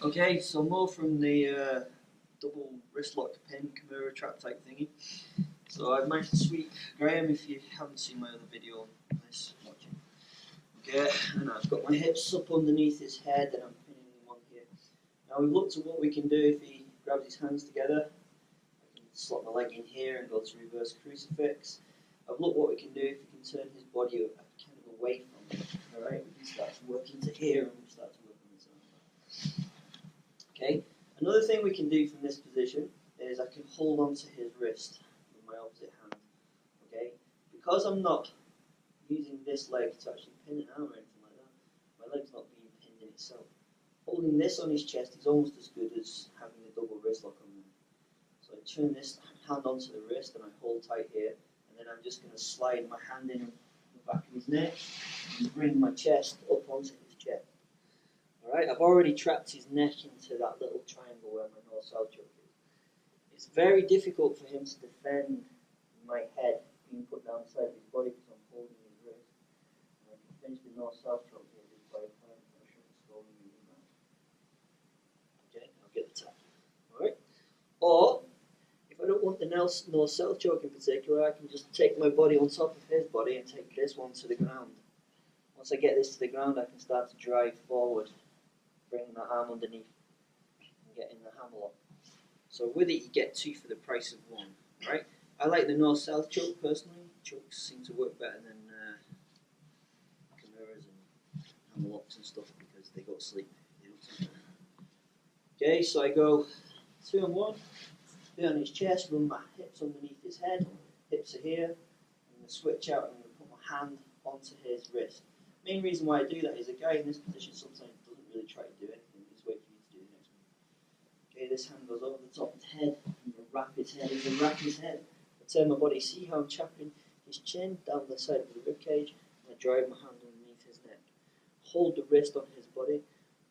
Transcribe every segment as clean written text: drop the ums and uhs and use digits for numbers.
Okay, so more from the double wrist lock pin Kimura trap type thingy. So I've managed to sweep Graham. If you haven't seen my other video on this, watch it. Okay, and I've got my hips up underneath his head and I'm pinning him on here. Now we've looked at what we can do if he grabs his hands together. I can slot my leg in here and go to reverse crucifix. I've looked what we can do if we can turn his body kind of away from him. Alright, we can start to work into here and we start to work on his arm. Okay, another thing we can do from this position is I can hold on to his wrist with my opposite hand. Okay, because I'm not using this leg to actually pin it out or anything like that, my leg's not being pinned in itself. Holding this on his chest is almost as good as having a double wrist lock on there. So I turn this hand onto the wrist and I hold tight here, and then I'm just going to slide my hand in the back of his neck and bring my chest up onto his chest. Alright, I've already trapped his neck into that little triangle where my north-south choke is. It's very difficult for him to defend my head being put down the side of his body because I'm holding his wrist. And I can finish the north-south choke here just by applying pressure and slowing him down. Okay, I'll get the tap. Alright? Or, if I don't want the north-south choke in particular, I can just take my body on top of his body and take this one to the ground. Once I get this to the ground, I can start to drive forward, bringing that arm underneath and getting the hammerlock. So with it, you get two for the price of one, right? I like the north-south choke personally. Chokes seem to work better than Kimuras and hammerlocks and stuff because they go to sleep. Okay, so I go 2 and 1, feet on his chest, run my hips underneath his head, hips are here. I'm going to switch out and I'm going to put my hand onto his wrist. Main reason why I do that is a guy in this position sometimes doesn't really try to do anything, just wait for you to do the next move. Okay, this hand goes over the top of his head, I'm going to wrap his head, I'm going to wrap his head. I turn my body, see how I'm chapping his chin down the side of the rib cage, and I drive my hand underneath his neck. Hold the wrist on his body,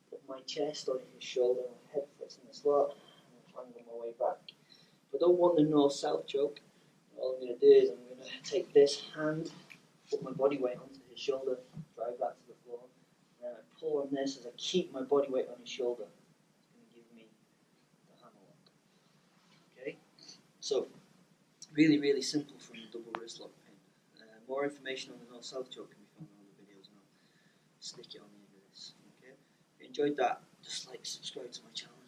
put my chest on his shoulder, my head fits in the slot, and I angle my way back. If I don't want the north-south choke, all I'm going to do is I'm going to take this hand, put my body weight onto his shoulder, drive that to the floor, and then I pull on this as I keep my body weight on his shoulder. It's going to give me the hammerlock. Okay? So, really, really simple from the double wrist lock pin. More information on the north-south choke can be found in other videos, and I'll stick it on the end of this. Okay? If you enjoyed that, just like, subscribe to my channel.